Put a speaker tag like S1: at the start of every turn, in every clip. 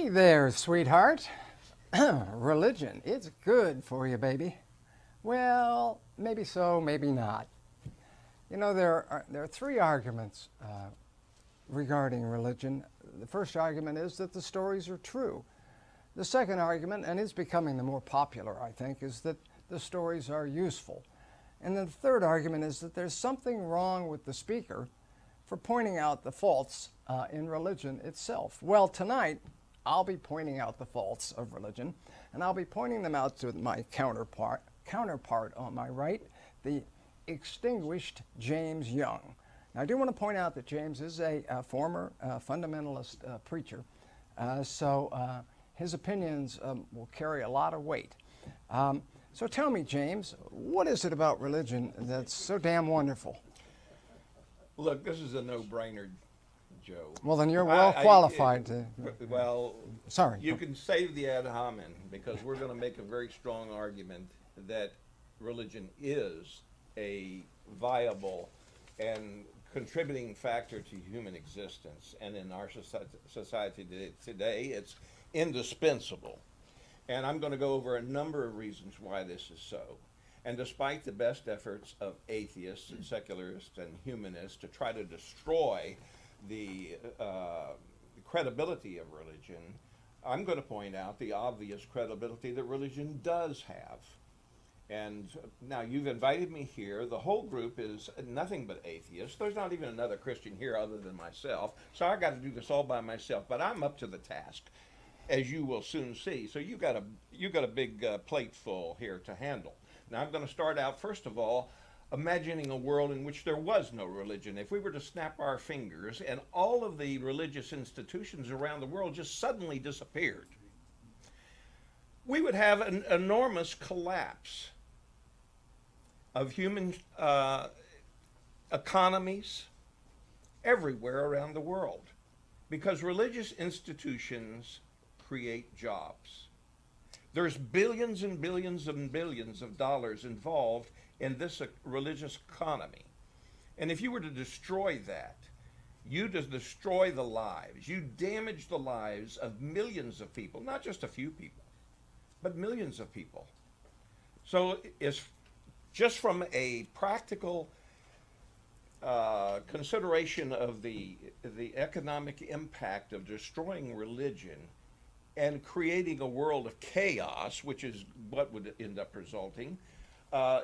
S1: Hey there, sweetheart. Religion, it's good for you, baby. Well, maybe so, maybe not. You know, there are three arguments regarding religion. The first argument is that the stories are true. The second argument, and it's becoming the more popular, I think, is that the stories are useful. And then the third argument is that there's something wrong with the speaker for pointing out the faults in religion itself. Well, tonight, I'll be pointing out the faults of religion, and I'll be pointing them out to my counterpart on my right, the extinguished James Young. Now, I do want to point out that James is a former fundamentalist preacher, so his opinions will carry a lot of weight. So tell me, James, what is it about religion that's so damn wonderful?
S2: Look, this is a no-brainer, Joe.
S1: Well, then you're well qualified to...
S2: Well,
S1: sorry.
S2: You can save the ad hominem, because we're going to make a very strong argument that religion is a viable and contributing factor to human existence. And in our society today, it's indispensable. And I'm going to go over a number of reasons why this is so. And despite the best efforts of atheists and secularists and humanists to try to destroy the credibility of religion, I'm going to point out the obvious credibility that religion does have. And now you've invited me here. The whole group is nothing but atheists. There's not even another Christian here other than myself. So I got to do this all by myself. But I'm up to the task, as you will soon see. So you got a big plate full here to handle. Now I'm going to start out, first of all, imagining a world in which there was no religion. If we were to snap our fingers and all of the religious institutions around the world just suddenly disappeared, we would have an enormous collapse of human economies everywhere around the world, because religious institutions create jobs. There's billions and billions and billions of dollars involved in this religious economy. And if you were to destroy that, you just destroy the lives. You damage the lives of millions of people, not just a few people, but millions of people. So it's just from a practical consideration of the economic impact of destroying religion and creating a world of chaos, which is what would end up resulting,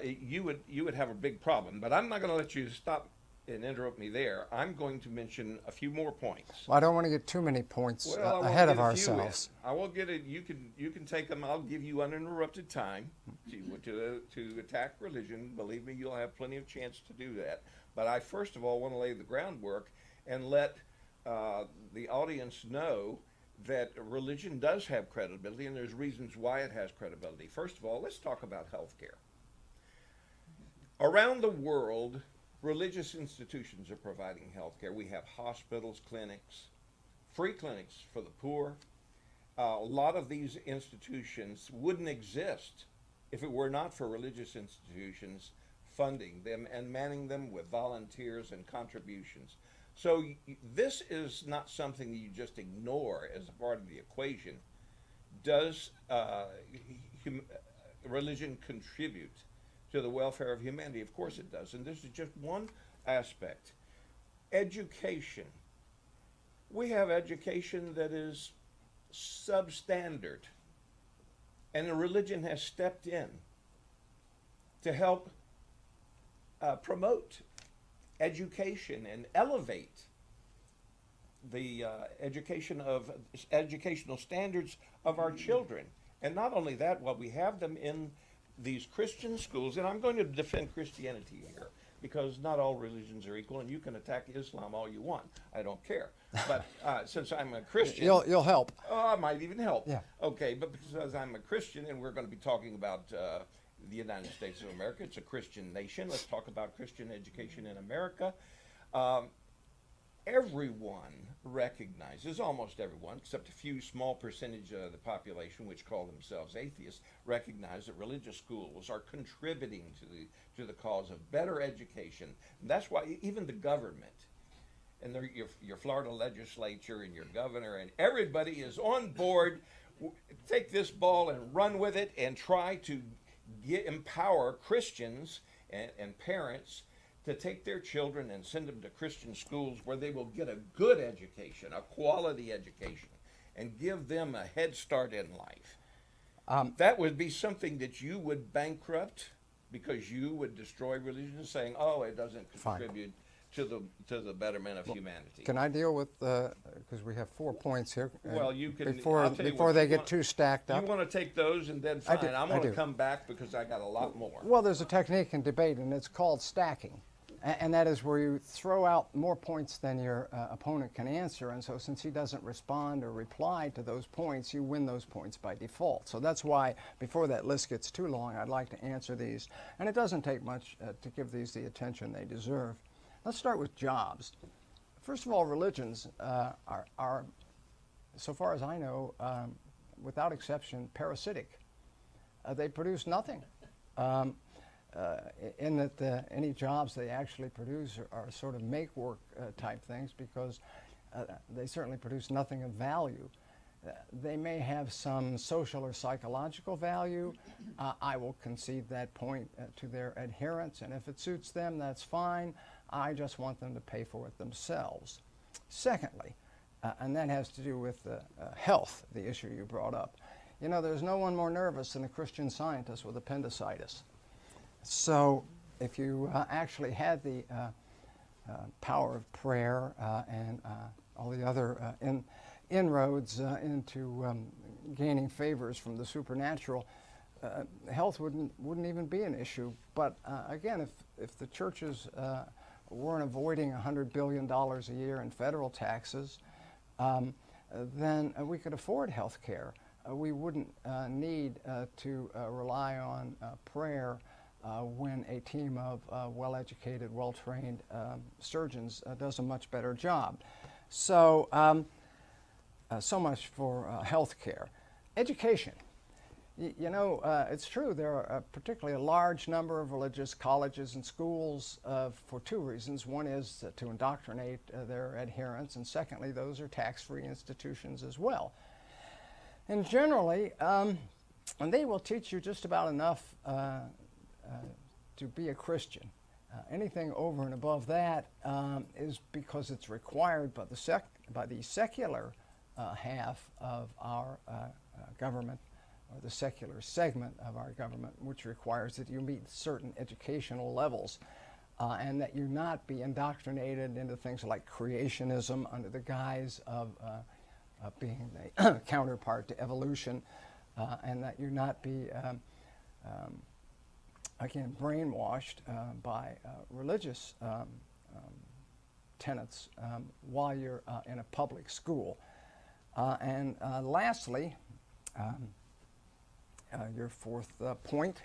S2: you would have a big problem. But I'm not going to let you stop and interrupt me there. I'm going to mention a few more points.
S1: Well, I don't want to get too many points ahead of ourselves.
S2: I will get it. You can take them. I'll give you uninterrupted time to attack religion. Believe me, you'll have plenty of chance to do that. But I first of all want to lay the groundwork and let the audience know that religion does have credibility, and there's reasons why it has credibility. First of all, let's talk about healthcare. Around the world, religious institutions are providing healthcare. We have hospitals, clinics, free clinics for the poor. A lot of these institutions wouldn't exist if it were not for religious institutions funding them and manning them with volunteers and contributions. So this is not something that you just ignore as a part of the equation. Does religion contribute to the welfare of humanity? Of course it does. And this is just one aspect. Education. We have education that is substandard. And the religion has stepped in to help promote education and elevate the educational standards of our children. And not only that, while we have them in these Christian schools, and I'm going to defend Christianity here, because not all religions are equal, and you can attack Islam all you want. I don't care. But since I'm a Christian...
S1: You'll help.
S2: Oh, I might even help.
S1: Yeah.
S2: Okay, but because I'm a Christian, and we're going to be talking about the United States of America, it's a Christian nation. Let's talk about Christian education in America. Everyone recognizes, almost everyone, except a few small percentage of the population which call themselves atheists, recognize that religious schools are contributing to the cause of better education. And that's why even the government and your Florida legislature and your governor and everybody is on board. Take this ball and run with it and try to empower Christians and parents to take their children and send them to Christian schools where they will get a good education, a quality education, and give them a head start in life. That would be something that you would bankrupt because you would destroy religion, saying, "Oh, it doesn't contribute to the betterment of humanity."
S1: Can I deal with, because we have 4 points here.
S2: Well, you can.
S1: Before they get too stacked up.
S2: You want to take those and then fine. I'm going to come back because I got a lot more.
S1: Well, there's a technique in debate, and it's called stacking. And that is where you throw out more points than your opponent can answer. And so since he doesn't respond or reply to those points, you win those points by default. So that's why, before that list gets too long, I'd like to answer these. And it doesn't take much to give these the attention they deserve. Let's start with jobs. First of all, religions are, so far as I know, without exception, parasitic. They produce nothing. In that any jobs they actually produce are sort of make-work type things, because they certainly produce nothing of value. They may have some social or psychological value. I will concede that point to their adherents, and if it suits them, that's fine. I just want them to pay for it themselves. Secondly, and that has to do with health, the issue you brought up. You know, there's no one more nervous than a Christian Scientist with appendicitis. So if you actually had the power of prayer and all the other inroads into gaining favors from the supernatural, health wouldn't even be an issue. But again, if the churches weren't avoiding $100 billion a year in federal taxes, then we could afford health care. We wouldn't need to rely on prayer when a team of well-educated, well-trained surgeons does a much better job. So, so much for health care. Education. You know, it's true, there are particularly a large number of religious colleges and schools for two reasons. One is to indoctrinate their adherents, and secondly, those are tax-free institutions as well. And generally, they will teach you just about enough to be a Christian. Anything over and above that is because it's required by the secular half of our government, or the secular segment of our government, which requires that you meet certain educational levels and that you not be indoctrinated into things like creationism under the guise of being the counterpart to evolution, and that you not be again, brainwashed by religious tenets while you're in a public school. And lastly, your fourth point,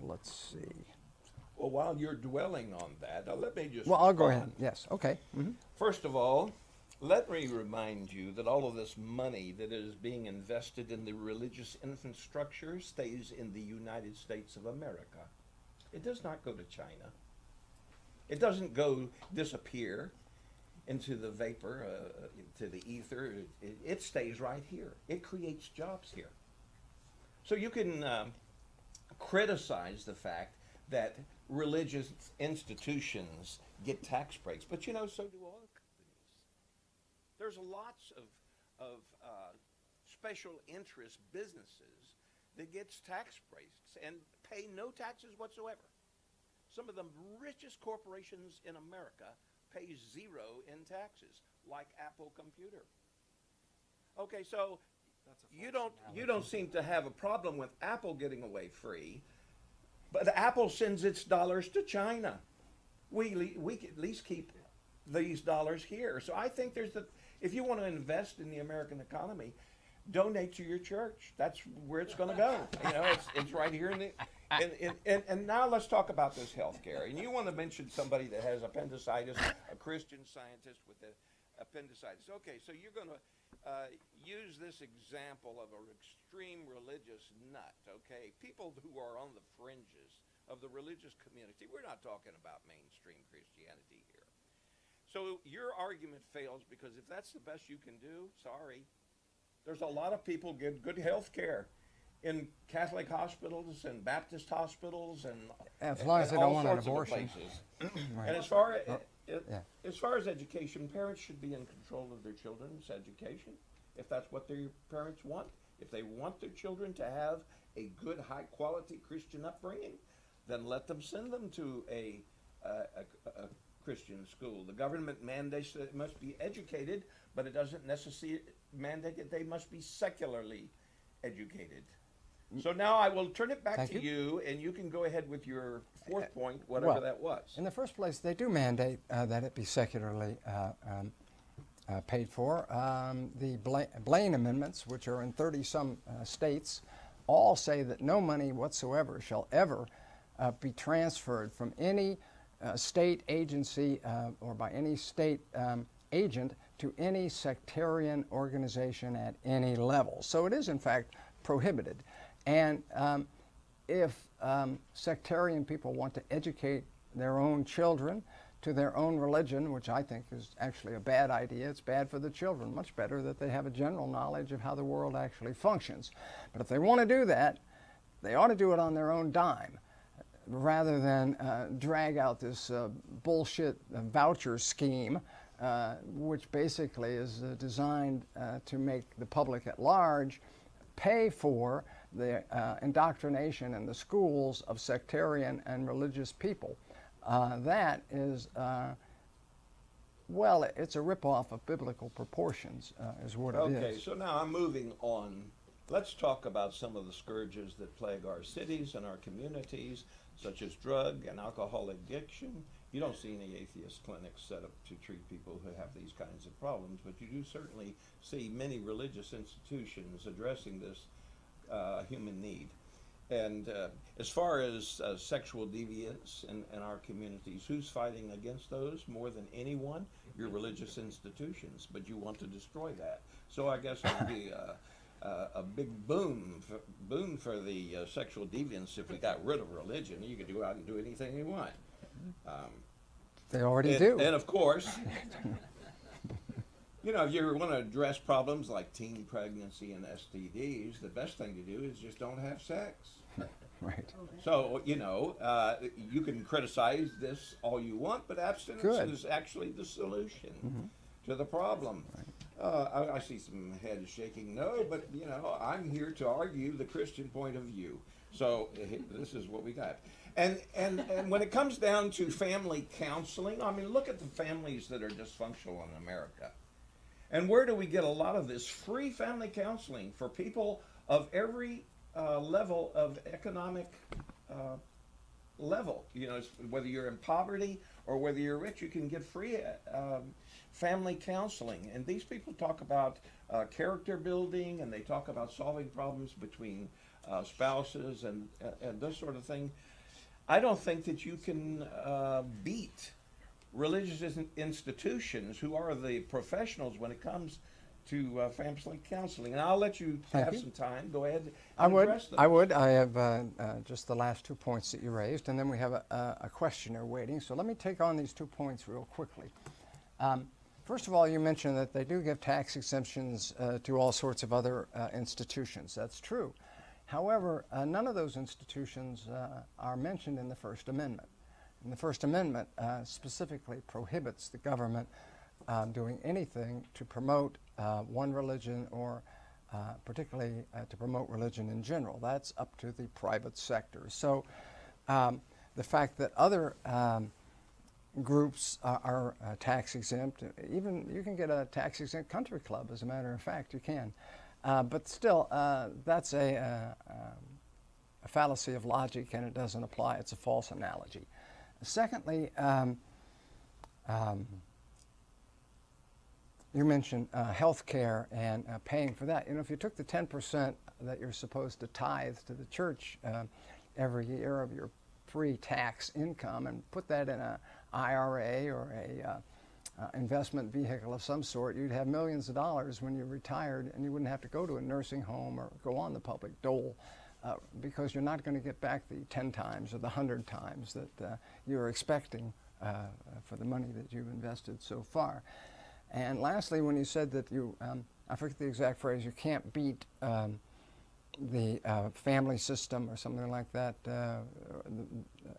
S1: let's see.
S2: Well, while you're dwelling on that, let me just...
S1: Well, I'll go ahead. Yes, okay. Mm-hmm.
S2: First of all, let me remind you that all of this money that is being invested in the religious infrastructure stays in the United States of America. It does not go to China. It doesn't disappear into the vapor, to the ether. It stays right here. It creates jobs here. So you can criticize the fact that religious institutions get tax breaks, but you know, so do all companies. There's lots of special interest businesses that gets tax breaks and pay no taxes whatsoever. Some of the richest corporations in America pay zero in taxes, like Apple Computer. Okay, so you don't seem to have a problem with Apple getting away free, but Apple sends its dollars to China. We can at least keep these dollars here. So I think if you want to invest in the American economy, donate to your church. That's where it's going to go. You know, it's right here and now let's talk about this health care. And you want to mention somebody that has appendicitis, a Christian Scientist with appendicitis. Okay, so you're going to use this example of an extreme religious nut, okay? People who are on the fringes of the religious community. We're not talking about mainstream Christianity here. So your argument fails because if that's the best you can do, sorry. There's a lot of people get good health care in Catholic hospitals and Baptist hospitals and
S1: as long as they don't want an abortion.
S2: Right. And as far as education, parents should be in control of their children's education if that's what their parents want. If they want their children to have a good, high-quality Christian upbringing, then let them send them to a Christian school. The government mandates that it must be educated, but it doesn't necessarily mandate that they must be secularly educated. So now I will turn it back to you, and you can go ahead with your fourth point, whatever that was.
S1: In the first place, they do mandate that it be secularly paid for. The Blaine Amendments, which are in 30-some states, all say that no money whatsoever shall ever be transferred from any state agency or by any state agent to any sectarian organization at any level. So it is, in fact, prohibited. And if sectarian people want to educate their own children to their own religion, which I think is actually a bad idea, it's bad for the children, much better that they have a general knowledge of how the world actually functions. But if they want to do that, they ought to do it on their own dime, rather than drag out this bullshit voucher scheme, which basically is designed to make the public at large pay for the indoctrination in the schools of sectarian and religious people. That is, well, it's a ripoff of biblical proportions, is what it is.
S2: Okay, so now I'm moving on. Let's talk about some of the scourges that plague our cities and our communities, such as drug and alcohol addiction. You don't see any atheist clinics set up to treat people who have these kinds of problems, but you do certainly see many religious institutions addressing this human need. And as far as sexual deviance in our communities, who's fighting against those more than anyone? Your religious institutions, but you want to destroy that. So I guess it would be a big boon for the sexual deviance if we got rid of religion. You could go out and do anything you want.
S1: They already do.
S2: And of course, you know, if you want to address problems like teen pregnancy and STDs, the best thing to do is just don't have sex.
S1: Right.
S2: So, you know, you can criticize this all you want, but abstinence is actually the solution to the problem. Right. I see some heads shaking no, but, you know, I'm here to argue the Christian point of view. So this is what we got. And when it comes down to family counseling, I mean, look at the families that are dysfunctional in America. And where do we get a lot of this free family counseling for people of every level of economic level? You know, whether you're in poverty or whether you're rich, you can get free family counseling. And these people talk about character building, and they talk about solving problems between spouses and this sort of thing. I don't think that you can beat religious institutions who are the professionals when it comes to family counseling. And I'll let you have some time. Go ahead and address them.
S1: I would. I have just the last 2 points that you raised, and then we have a questioner waiting. So let me take on these 2 points real quickly. First of all, you mentioned that they do give tax exemptions to all sorts of other institutions. That's true. However, none of those institutions are mentioned in the First Amendment. And the First Amendment specifically prohibits the government doing anything to promote one religion or particularly to promote religion in general. That's up to the private sector. So the fact that other groups are tax exempt, even you can get a tax exempt country club, as a matter of fact, you can. But still, that's a fallacy of logic, and it doesn't apply. It's a false analogy. Secondly, you mentioned health care and paying for that. You know, if you took the 10% that you're supposed to tithe to the church every year of your pre-tax income and put that in an IRA or a investment vehicle of some sort, you'd have millions of dollars when you're retired, and you wouldn't have to go to a nursing home or go on the public dole because you're not going to get back the 10 times or the 100 times that you're expecting for the money that you've invested so far. And lastly, when you said that you, I forget the exact phrase, you can't beat the family system or something like that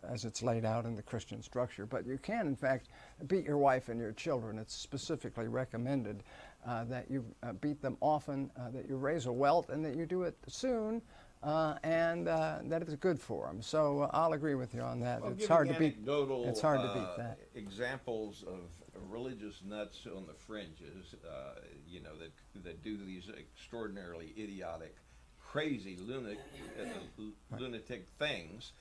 S1: as it's laid out in the Christian structure, but you can in fact beat your wife and your children. It's specifically recommended that you beat them often, that you raise a welt, and that you do it soon, and that it's good for them. So I'll agree with you on that.
S2: Well,
S1: It's hard to beat.
S2: anecdotal,
S1: It's hard to beat that.
S2: Examples of religious nuts on the fringes, you know, that do these extraordinarily idiotic, crazy, lunatic things,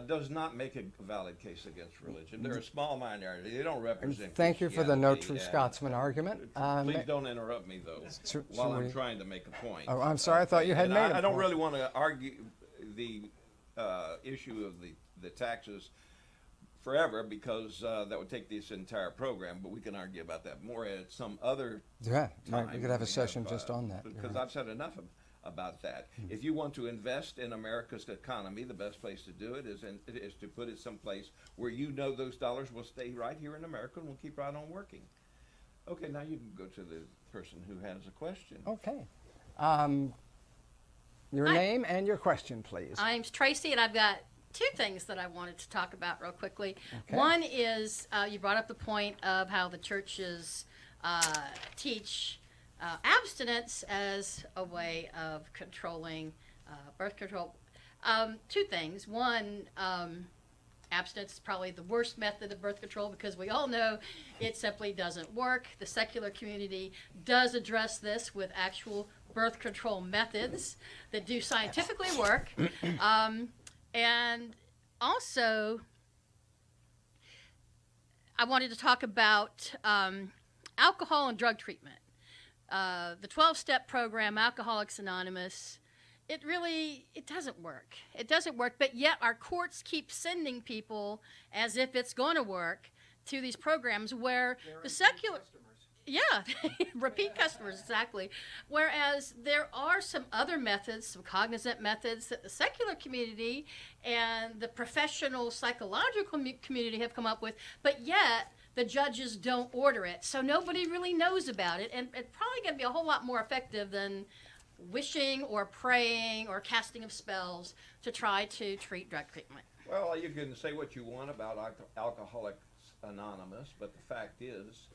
S2: does not make a valid case against religion. They're a small minority. They don't represent.
S1: Thank you for the no
S2: Christianity,
S1: true
S2: and,
S1: Scotsman argument.
S2: Please don't interrupt me, though, while I'm trying to make a point.
S1: Oh, I'm sorry. I thought you had
S2: And
S1: made a
S2: I don't
S1: point.
S2: really want to argue the issue of the taxes forever, because that would take this entire program, but we can argue about that more at some other
S1: Yeah,
S2: time.
S1: we could have a session just on that. You're
S2: Because
S1: right.
S2: I've said enough about that. If you want to invest in America's economy, the best place to do it is to put it someplace where you know those dollars will stay right here in America and will keep right on working. Okay, now you can go to the person who has a question.
S1: Okay. Your
S3: Hi.
S1: name and your question, please.
S3: I'm Tracy, and I've got two things that I wanted to talk about real quickly.
S1: Okay.
S3: One is you brought up the point of how the churches teach abstinence as a way of controlling birth control. Two things. One, abstinence is probably the worst method of birth control because we all know it simply doesn't work. The secular community does address this with actual birth control methods that do scientifically work. And also, I wanted to talk about alcohol and drug treatment. The 12-step program, Alcoholics Anonymous, it doesn't work. It doesn't work, but yet our courts keep sending people as if it's going to work to these programs where the secular... Yeah, repeat customers, exactly. Whereas there are some other methods, some cognizant methods that the secular community and the professional psychological community have come up with, but yet the judges don't order it. So nobody really knows about it, and it's probably going to be a whole lot more effective than wishing or praying or casting of spells to try to treat drug treatment.
S2: Well, you can say what you want about Alcoholics Anonymous, but the fact is,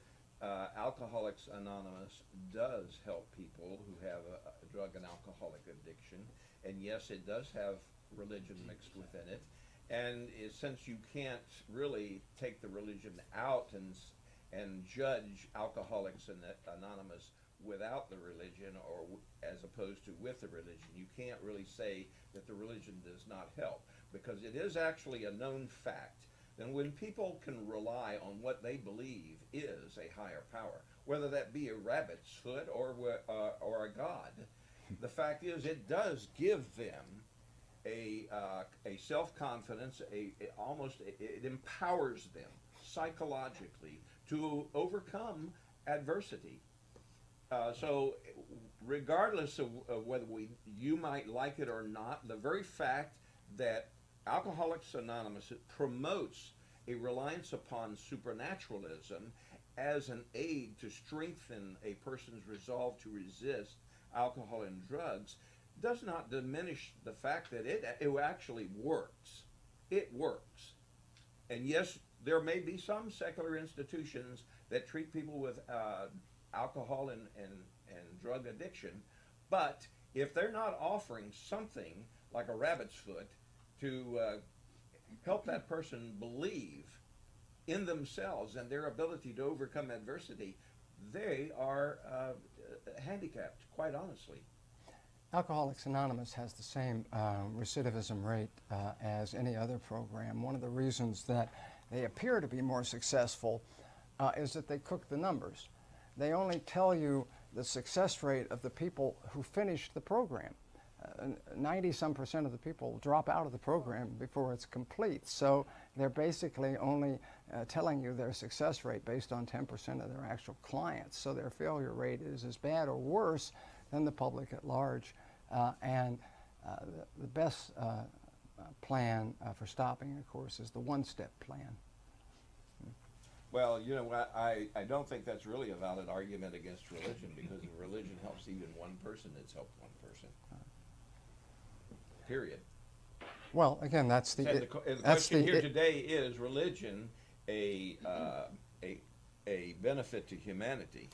S2: Alcoholics Anonymous does help people who have a drug and alcoholic addiction, and yes, it does have religion mixed within it. And since you can't really take the religion out and judge Alcoholics Anonymous without the religion, or as opposed to with the religion, you can't really say that the religion does not help, because it is actually a known fact. Then when people can rely on what they believe is a higher power, whether that be a rabbit's foot or a god, the fact is it does give them a self-confidence, it empowers them psychologically to overcome adversity. So regardless of whether you might like it or not, the very fact that Alcoholics Anonymous promotes a reliance upon supernaturalism as an aid to strengthen a person's resolve to resist alcohol and drugs does not diminish the fact that it actually works. It works. And yes, there may be some secular institutions that treat people with alcohol and drug addiction, but if they're not offering something like a rabbit's foot to help that person believe in themselves and their ability to overcome adversity, they are handicapped, quite honestly.
S1: Alcoholics Anonymous has the same recidivism rate as any other program. One of the reasons that they appear to be more successful is that they cook the numbers. They only tell you the success rate of the people who finished the program. 90-some% of the people drop out of the program before it's complete. So they're basically only telling you their success rate based on 10% of their actual clients. So their failure rate is as bad or worse than the public at large. And the best plan for stopping, of course, is the one-step plan.
S2: Well, you know what, I don't think that's really a valid argument against religion, because if religion helps even one person, it's helped one person. Period.
S1: Well, again, that's the
S2: And the question here today is religion a benefit to humanity?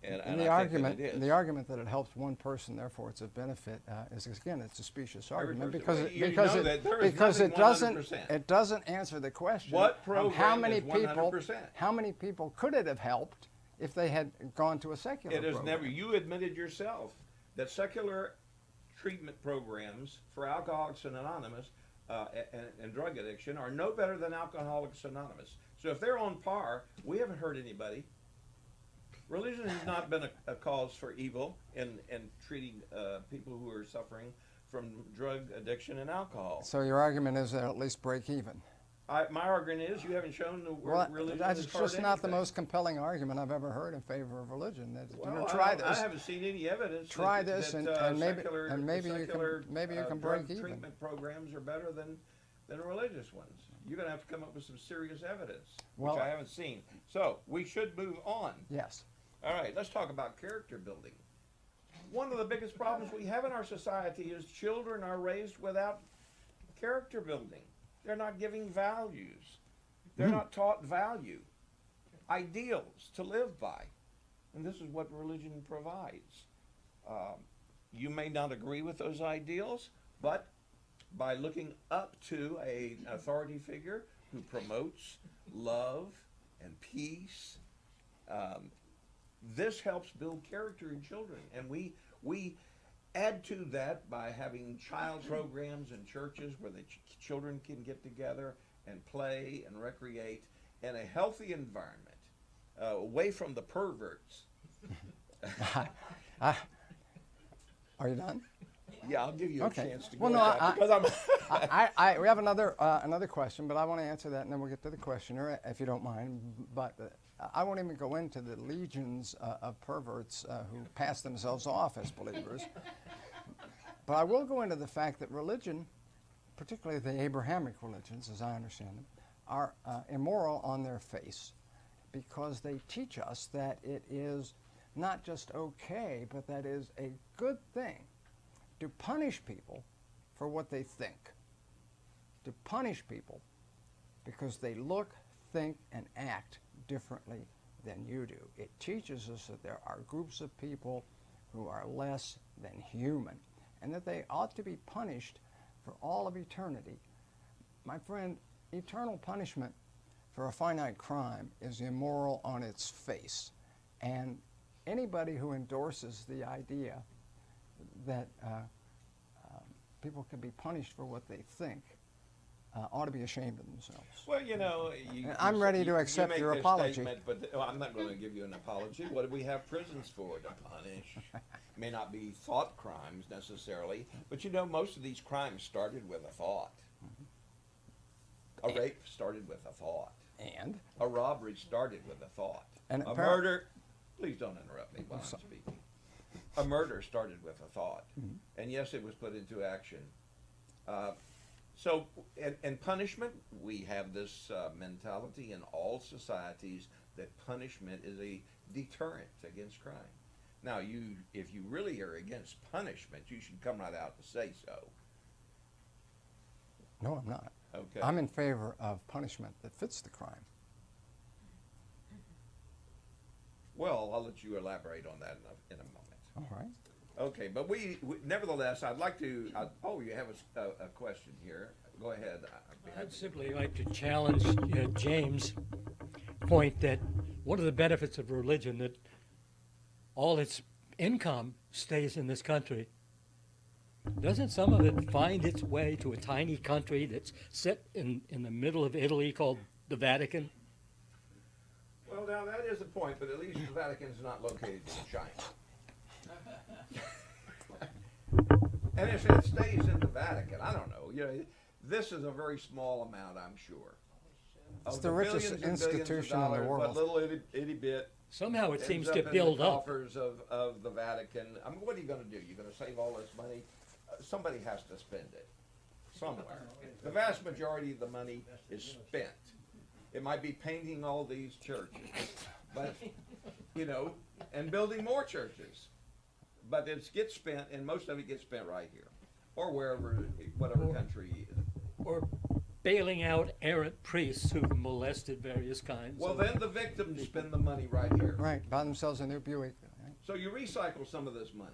S1: And the argument that it helps one person, therefore it's a benefit, is again, it's a specious argument because it doesn't answer the question
S2: What
S1: of
S2: program
S1: how many
S2: is 100%?
S1: how many people could it have helped if they had gone to a secular
S2: It has
S1: program?
S2: never. You admitted yourself that secular treatment programs for Alcoholics Anonymous and drug addiction are no better than Alcoholics Anonymous. So if they're on par, we haven't hurt anybody. Religion has not been a cause for evil in treating people who are suffering from drug addiction and alcohol.
S1: So your argument is that at least break even.
S2: My argument is you haven't shown the religion
S1: That's
S2: is
S1: just
S2: hurt
S1: not the
S2: anything.
S1: most compelling argument I've ever heard in favor of religion.
S2: Well,
S1: Try
S2: I
S1: this.
S2: haven't seen any evidence.
S1: Try
S2: that,
S1: this,
S2: that,
S1: and maybe
S2: secular,
S1: maybe you can
S2: drug
S1: break even.
S2: treatment programs are better than religious ones. You're going to have to come up with some serious evidence,
S1: Well,
S2: which I haven't seen. So we should move on.
S1: Yes.
S2: All right, let's talk about character building. One of the biggest problems we have in our society is children are raised without character building. They're not giving values. They're not taught value, ideals to live by. And this is what religion provides. You may not agree with those ideals, but by looking up to an authority figure who promotes love and peace, this helps build character in children. And we add to that by having child programs in churches where the children can get together and play and recreate in a healthy environment, away from the perverts.
S1: Are you done?
S2: Yeah, I'll give you a chance to go.
S1: Well, no,
S2: because I'm
S1: we have another question, but I want to answer that, and then we'll get to the questioner, if you don't mind. But I won't even go into the legions of perverts who pass themselves off as believers. But I will go into the fact that religion, particularly the Abrahamic religions, as I understand them, are immoral on their face because they teach us that it is not just okay, but that is a good thing to punish people for what they think, to punish people because they look, think, and act differently than you do. It teaches us that there are groups of people who are less than human and that they ought to be punished for all of eternity. My friend, eternal punishment for a finite crime is immoral on its face. And anybody who endorses the idea that people can be punished for what they think ought to be ashamed of themselves.
S2: Well, you know,
S1: I'm ready to accept
S2: make
S1: your
S2: this
S1: apology.
S2: statement, but I'm not going to give you an apology. What do we have prisons for? To punish. May not be thought crimes necessarily, but you know, most of these crimes started with a thought. A rape started with a thought.
S1: And
S2: A robbery started with a thought.
S1: And
S2: a murder, please don't interrupt me while I'm speaking. A murder started with a thought. And yes, it was put into action. So, and punishment, we have this mentality in all societies that punishment is a deterrent against crime. Now, if you really are against punishment, you should come right out and say so.
S1: no, I'm not.
S2: Okay.
S1: I'm in favor of punishment that fits the crime.
S2: Well, I'll let you elaborate on that in a moment.
S1: All right.
S2: Okay, but we nevertheless, I'd like to. Oh, you have a question here. Go ahead.
S4: I'd simply like to challenge James' point that one of the benefits of religion that all its income stays in this country. Doesn't some of it find its way to a tiny country that's set in the middle of Italy called the Vatican?
S2: Well, now that is a point, but at least the Vatican's not located in China. And if it stays in the Vatican, I don't know. You know, this is a very small amount, I'm sure.
S1: It's
S2: Of
S1: the richest
S2: billions and billions of
S1: institution in the
S2: dollars,
S1: world.
S2: But little itty bit.
S4: Somehow it seems
S2: ends
S4: to
S2: up in
S4: build
S2: the
S4: up.
S2: coffers of the Vatican. I mean, what are you going to do? You're going to save all this money somebody has to spend it somewhere. The vast majority of the money is spent. It might be painting all these churches, but, you know, and building more churches. But it gets spent, and most of it gets spent right here, or wherever, whatever country.
S4: Or bailing out errant priests who've molested various kinds.
S2: Well,
S4: of
S2: then the victims spend the money right here.
S1: Right, buy themselves a new Buick. Right?
S2: So you recycle some of this money.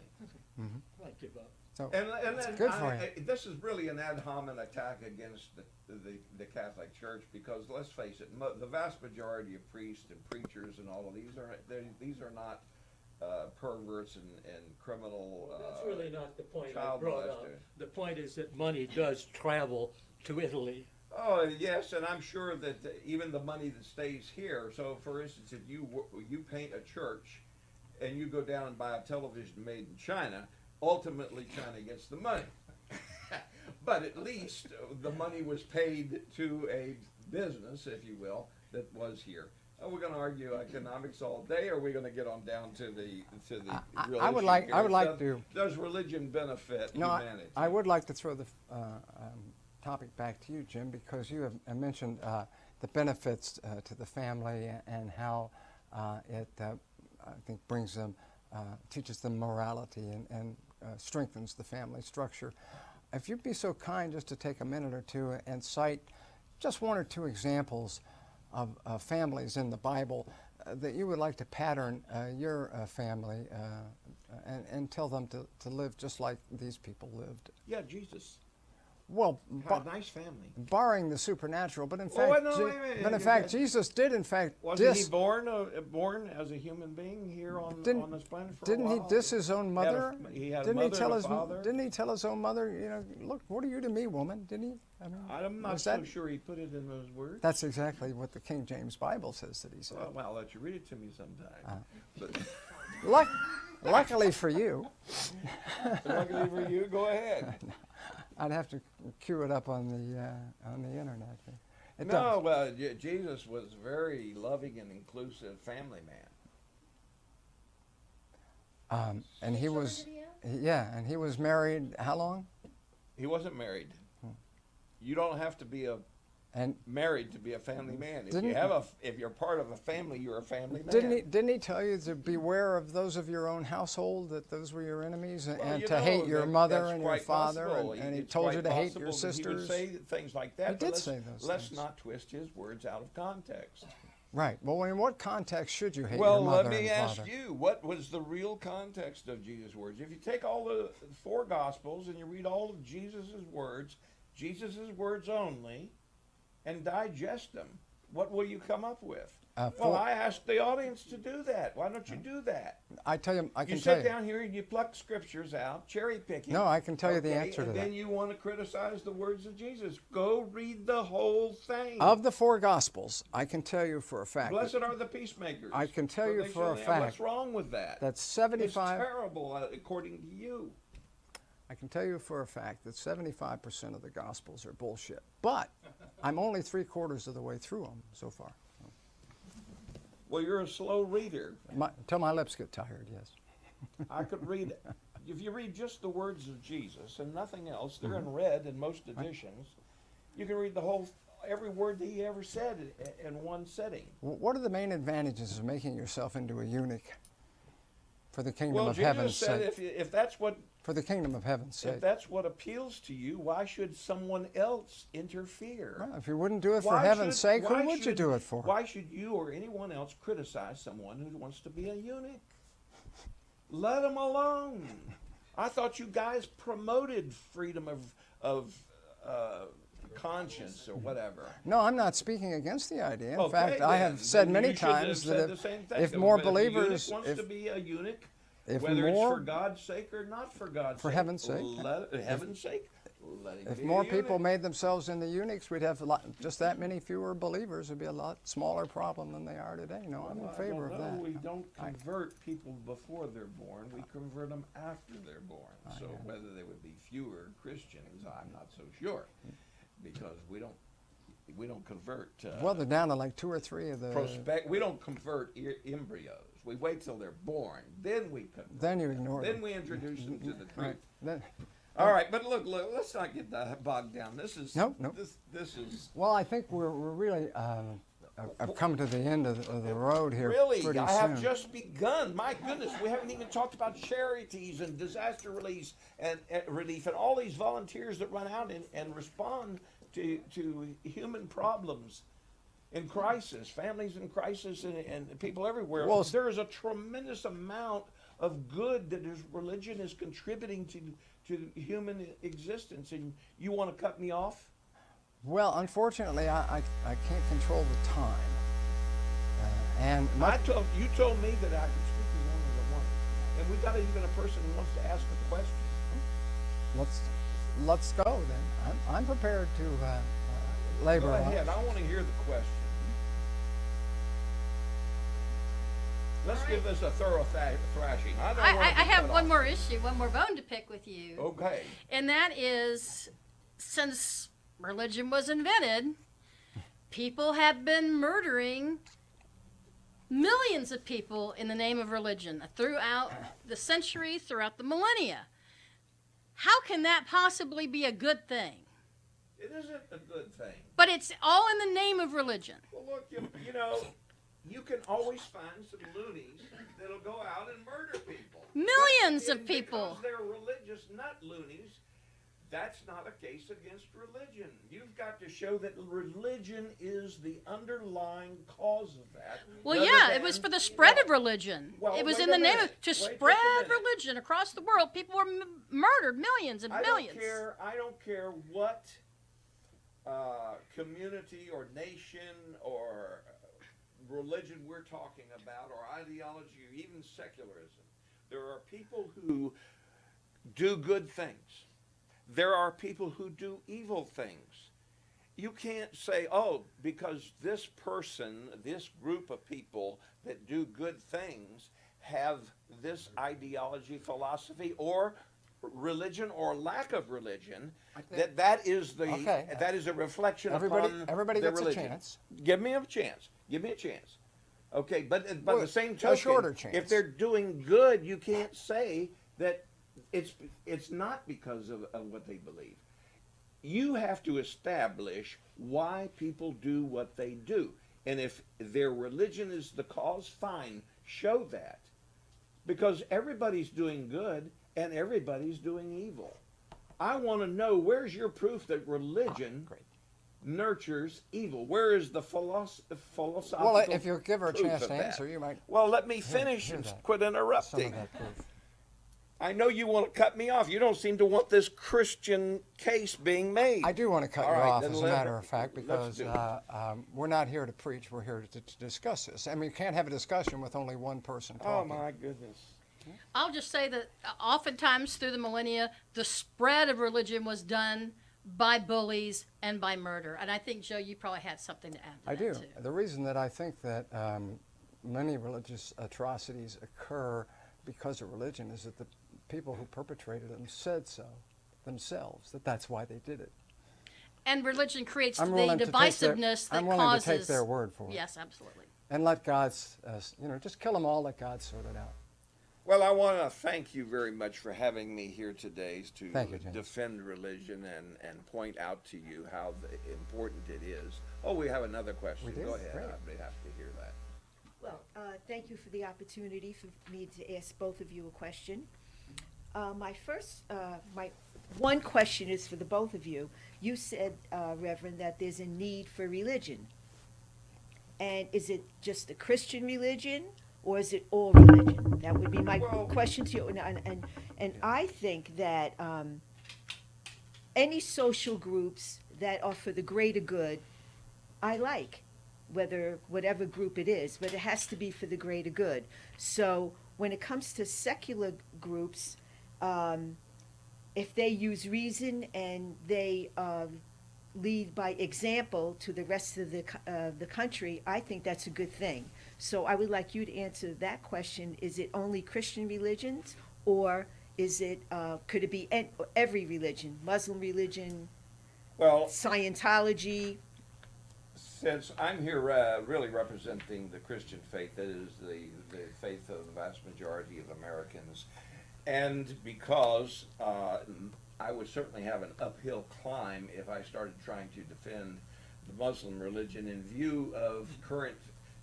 S4: I give up.
S1: So
S2: And
S1: it's
S2: then
S1: good for you.
S2: this is really an ad hominem attack against the Catholic Church, because let's face it, the vast majority of priests and preachers and all of these are not perverts and criminal.
S4: That's really not the point I
S2: child
S4: brought up.
S2: molester.
S4: The point is that money does travel to Italy.
S2: Oh yes, and I'm sure that even the money that stays here. So, for instance, if you paint a church, and you go down and buy a television made in China, ultimately China gets the money. But at least the money was paid to a business, if you will, that was here. We're going to argue economics all day, or are we going to get on down to the real
S1: I would
S2: issue
S1: like-
S2: here?
S1: I would like to-
S2: Does religion benefit
S1: No,
S2: humanity?
S1: I would like to throw the topic back to you, Jim, because you have mentioned the benefits to the family and how it, I think, brings them, teaches them morality and strengthens the family structure. If you'd be so kind just to take a minute or two and cite just one or two examples of families in the Bible that you would like to pattern your family and tell them to live just like these people lived.
S2: Yeah, Jesus
S1: Well,
S2: had a nice family.
S1: barring the supernatural, but in
S2: Oh,
S1: fact,
S2: no, wait,
S1: but in fact, Jesus did in fact
S2: Wasn't he born as a human being here on this planet for a
S1: didn't he
S2: while?
S1: diss his own mother?
S2: He had a
S1: Didn't
S2: mother
S1: he tell
S2: and a
S1: his
S2: father.
S1: Didn't he tell his own mother? You know, look, what are you to me, woman? Didn't he? I mean,
S2: I'm not
S1: was
S2: so
S1: that-
S2: sure he put it in those words.
S1: That's exactly what the King James Bible says that he said.
S2: Well, I'll let you read it to me sometime. But
S1: Luckily for you,
S2: luckily for you, go ahead.
S1: I'd have to cue it up on the internet. It
S2: No, well, Jesus was a very loving and inclusive family man.
S1: And he was, and he was married. How long?
S2: He wasn't married. You don't have to be
S1: And
S2: married to be a family man.
S1: Didn't-
S2: If you're part of a family, you're a family man.
S1: didn't he tell you to beware of those of your own household, that those were your enemies,
S2: Well,
S1: and
S2: you
S1: to hate
S2: know,
S1: your
S2: that-
S1: mother
S2: that's
S1: and your
S2: quite
S1: father,
S2: possible.
S1: and he
S2: It's
S1: told you
S2: quite
S1: to hate your
S2: possible that
S1: sisters?
S2: He would say things like that.
S1: He
S2: but
S1: did
S2: let's-
S1: say those
S2: Let's
S1: things.
S2: not twist his words out of context.
S1: Right. Well, in what context should you hate
S2: Well,
S1: your mother
S2: let me
S1: and
S2: ask
S1: father?
S2: you, what was the real context of Jesus' words? If you take all the four Gospels and you read all of Jesus' words only, and digest them, what will you come up with? Well, I asked the audience to do that. Why don't you do that?
S1: I tell you, I
S2: You
S1: can tell
S2: sit
S1: you.
S2: down here and you pluck scriptures out, cherry picking.
S1: No, I can tell you the
S2: okay,
S1: answer to
S2: and
S1: that.
S2: then you want to criticize the words of Jesus. Go read the whole thing.
S1: Of the four Gospels, I can tell you for a fact
S2: Blessed are the peacemakers.
S1: I can tell you
S2: they
S1: for a
S2: shall-
S1: fact
S2: What's wrong with that?
S1: that
S2: It's
S1: 75.
S2: terrible, according to you.
S1: I can tell you for a fact that 75% of the Gospels are bullshit. But I'm only 3/4 of the way through them so far.
S2: Well, you're a slow reader.
S1: Till my lips get tired. Yes.
S2: I could read, if you read just the words of Jesus and nothing else, they're in red in most editions, you can read every word that he ever said in one setting.
S1: What are the main advantages of making yourself into a eunuch for the kingdom
S2: Well,
S1: of
S2: Jesus
S1: heaven's
S2: said
S1: sake?
S2: if that's what
S1: For the kingdom of heaven's sake.
S2: if that's what appeals to you, why should someone else interfere?
S1: Well, if you wouldn't do it for
S2: Why
S1: heaven's
S2: should-
S1: sake, who
S2: why
S1: would you
S2: should-
S1: do it for?
S2: Why should you or anyone else criticize someone who wants to be a eunuch? Let them alone. I thought you guys promoted freedom of conscience or whatever.
S1: No, I'm not speaking against the idea. In
S2: Okay,
S1: fact, I
S2: then.
S1: have said
S2: Then
S1: many
S2: you should have
S1: times
S2: said
S1: that
S2: the same thing.
S1: if more
S2: But if a eunuch
S1: believers,
S2: wants to be a eunuch,
S1: if
S2: whether it's
S1: more-
S2: for God's sake or not for God's
S1: For
S2: sake,
S1: heaven's sake.
S2: heaven's sake, let him
S1: if
S2: be a
S1: more people
S2: eunuch.
S1: made themselves into eunuchs, we'd have just that many fewer believers. It'd be a lot smaller problem than they are today. No, I'm in favor of that.
S2: We don't convert people before they're born. We convert them after they're born. So whether there would be fewer Christians, I'm not so sure, because we don't convert.
S1: Well, they're down to like 2 or 3 of the.
S2: We don't convert embryos. We wait till they're born, then we convert.
S1: Then you ignore
S2: Then
S1: them.
S2: we introduce them to the truth.
S1: Right. Then,
S2: All right, but look, let's not get bogged down. This is
S1: Nope.
S2: This is
S1: Well, I think we're really I've come to the end of the road here.
S2: really.
S1: Pretty
S2: I
S1: soon.
S2: have just begun. My goodness, we haven't even talked about charities and disaster relief and all these volunteers that run out and respond to human problems in crisis, families in crisis, and people everywhere.
S1: Well,
S2: there is a tremendous amount of good that religion is contributing to human existence, and you want to cut me off?
S1: Well, unfortunately, I can't control the time. And
S2: You told me that I could speak as long as I want, and we got even a person who wants to ask a question.
S1: let's go then. I'm prepared to labor
S2: Go
S1: on.
S2: ahead. I want to hear the question. Let's give this a thorough thrashing. I don't want
S3: I
S2: to be
S3: have
S2: cut
S3: one
S2: off.
S3: more issue, one more bone to pick with you.
S2: Okay.
S3: And that is, since religion was invented, people have been murdering millions of people in the name of religion throughout the century, throughout the millennia. How can that possibly be a good thing?
S2: It isn't a good thing.
S3: But it's all in the name of religion.
S2: Well, look, you know, you can always find some loonies that'll go out and murder people.
S3: Millions
S2: But
S3: of people.
S2: Because they're religious nut loonies, that's not a case against religion. You've got to show that religion is the underlying cause of that.
S3: Well,
S2: rather
S3: yeah, it
S2: than-
S3: was for the spread of religion.
S2: Well,
S3: It was
S2: wait
S3: in
S2: a
S3: the name
S2: minute.
S3: of to
S2: Wait just a
S3: spread
S2: minute.
S3: religion across the world. People were murdered, millions and millions.
S2: I don't care what community or nation or religion we're talking about, or ideology, or even secularism. There are people who do good things. There are people who do evil things. You can't say, oh, because this person, this group of people that do good things have this ideology, philosophy, or religion, or lack of religion, that is a reflection upon
S1: Everybody
S2: their
S1: gets
S2: religion.
S1: a chance.
S2: Give me a chance. Give me a chance. Okay, but by
S1: Well,
S2: the same
S1: a
S2: token,
S1: shorter chance.
S2: if they're doing good, you can't say that it's not because of what they believe. You have to establish why people do what they do. And if their religion is the cause, fine, show that. Because everybody's doing good and everybody's doing evil. I want to know, where's your proof that religion nurtures evil? Where is the philosophical
S1: Well, if you give her a
S2: proof
S1: chance
S2: of
S1: to
S2: that?
S1: answer, you might
S2: Well, let me finish
S1: hear
S2: and
S1: that.
S2: quit
S1: some of
S2: interrupting.
S1: that proof.
S2: I know you want to cut me off. You don't seem to want this Christian case being made.
S1: I do want to cut
S2: All
S1: you
S2: right,
S1: off,
S2: then
S1: as a
S2: let-
S1: matter of fact,
S2: let's
S1: because
S2: do it.
S1: we're not here to preach. We're here to discuss this. I mean, you can't have a discussion with only one person
S2: Oh
S1: talking.
S2: my goodness.
S3: I'll just say that oftentimes through the millennia, the spread of religion was done by bullies and by murder. And I think, Joe, you probably had something to add to
S1: I
S3: that,
S1: do.
S3: too.
S1: The reason that I think that many religious atrocities occur because of religion is that the people who perpetrated them said so themselves, that's why they did it.
S3: And religion creates
S1: I'm
S3: the
S1: willing to take
S3: divisiveness that
S1: I'm willing
S3: causes.
S1: to take their word for it.
S3: Yes, absolutely.
S1: And let God's, just kill them all, let God sort it out.
S2: Well, I want to thank you very much for having me here today to
S1: Thank you, James.
S2: defend religion and point out to you how important it is. Oh, we have another question.
S1: We do?
S2: Go ahead.
S1: Great.
S2: I'd be happy to hear that.
S5: Well, thank you for the opportunity for me to ask both of you a question. My one question is for the both of you. You said, Reverend, that there's a need for religion. And is it just a Christian religion, or is it all religion? That would be my
S2: Well-
S5: question to you. And I think that any social groups that are for the greater good, I like, whatever group it is, but it has to be for the greater good. So when it comes to secular groups, if they use reason and they lead by example to the rest of the country, I think that's a good thing. So I would like you to answer that question. Is it only Christian religions, or is it could it be every religion, Muslim religion,
S2: Well,
S5: Scientology?
S2: since I'm here really representing the Christian faith, that is the faith of the vast majority of Americans, and because I would certainly have an uphill climb if I started trying to defend the Muslim religion in view of current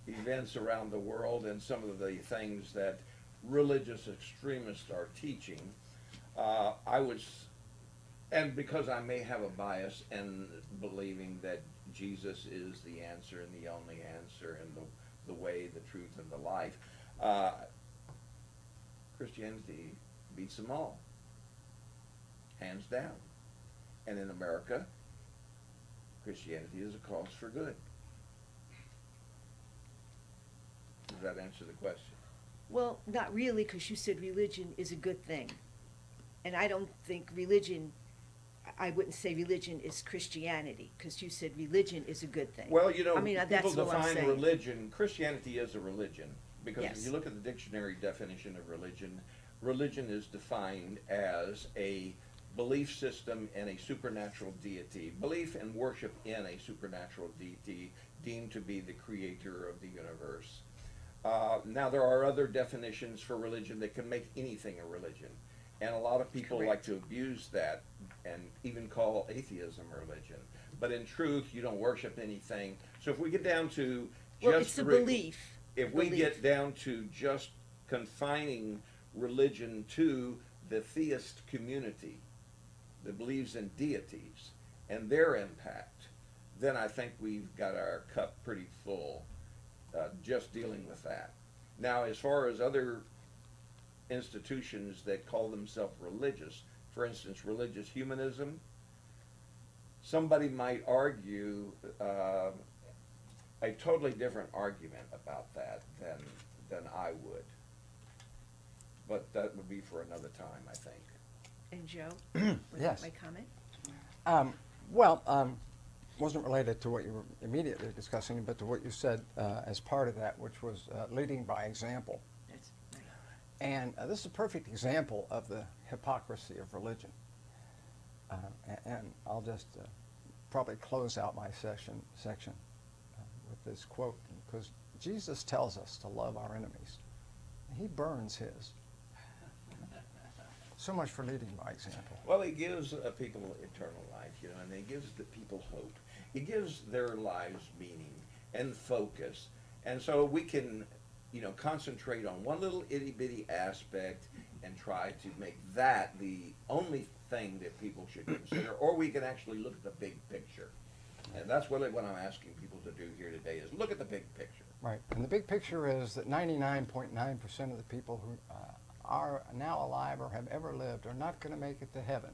S2: events around the world and some of the things that religious extremists are teaching. And because I may have a bias in believing that Jesus is the answer and the only answer and the way, the truth, and the life, Christianity beats them all, hands down. And in America, Christianity is a cause for good. Does that answer the question?
S5: Well, not really, because you said religion is a good thing. And I don't think religion, I wouldn't say religion is Christianity, because you said religion is a good thing.
S2: Well, you know,
S5: I mean,
S2: people
S5: that's what I'm
S2: define
S5: saying.
S2: religion, Christianity is a religion, because
S5: Yes.
S2: if you look at the dictionary definition of religion, religion is defined as a belief system in a supernatural deity, belief and worship in a supernatural deity deemed to be the creator of the universe. Now, there are other definitions for religion that can make anything a religion. And a lot of people like
S5: Correct.
S2: to abuse that and even call atheism a religion. But in truth, you don't worship anything. So if we get down to
S5: Well,
S2: just
S5: it's a belief.
S2: if we
S5: Belief.
S2: get down to just confining religion to the theist community that believes in deities and their impact, then I think we've got our cup pretty full just dealing with that. Now, as far as other institutions that call themselves religious, for instance, religious humanism, somebody might argue a totally different argument about that than I would. But that would be for another time, I think.
S5: And Joe?
S1: Yes.
S5: My comment?
S1: Wasn't related to what you were immediately discussing, but to what you said as part of that, which was leading by example.
S5: That's right.
S1: And this is a perfect example of the hypocrisy of religion. And I'll just probably close out my section with this quote, because Jesus tells us to love our enemies. He burns his. So much for leading by example.
S2: Well, he gives people eternal life, you know, and he gives the people hope. He gives their lives meaning and focus. And so we can, you know, concentrate on one little itty-bitty aspect and try to make that the only thing that people should consider, or we can actually look at the big picture. And that's what I'm asking people to do here today, is look at the big picture.
S1: Right. And the big picture is that 99.9% of the people who are now alive or have ever lived are not going to make it to heaven.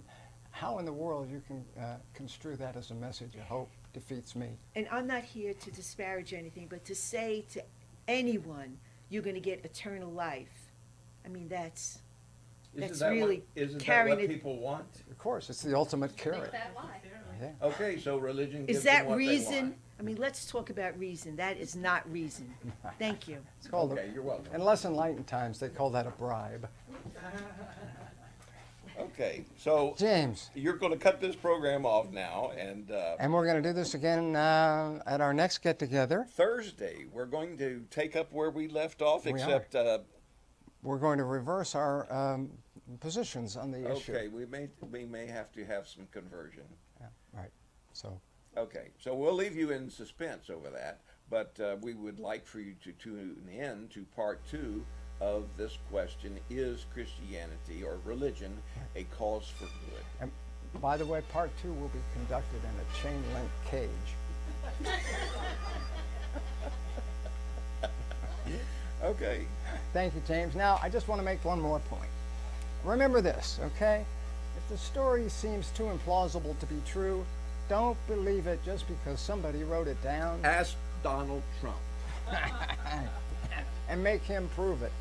S1: How in the world you can construe that as a message of hope defeats me.
S5: And I'm not here to disparage anything, but to say to anyone, you're going to get eternal life. I mean, that's really
S2: isn't
S5: carrying
S2: that what
S5: it.
S2: people want?
S1: Of course, it's the ultimate carrot.
S3: Make that life.
S1: Yeah.
S2: Okay, so religion gives
S5: Is
S2: them
S5: that
S2: what they
S5: reason?
S2: want.
S5: I mean, let's talk about reason. That is not reason. Thank you.
S1: It's called
S2: Okay, you're welcome.
S1: in less enlightened times, they call that a bribe.
S2: Okay, so
S1: James,
S2: you're going to cut this program off now, and
S1: and we're going to do this again at our next get-together.
S2: Thursday we're going to take up where we left off,
S1: We are.
S2: except
S1: We're going to reverse our positions on the issue.
S2: okay, we may have to have some conversion.
S1: Yeah, right. So,
S2: Okay, so we'll leave you in suspense over that, but we would like for you to tune in to part 2 of this question: is Christianity or religion a cause for good?
S1: and by the way, part 2 will be conducted in a chain-link cage.
S2: Okay.
S1: Thank you, James. Now, I just want to make one more point. Remember this, okay? If the story seems too implausible to be true, don't believe it just because somebody wrote it down
S2: Ask Donald Trump.
S1: and make him prove it.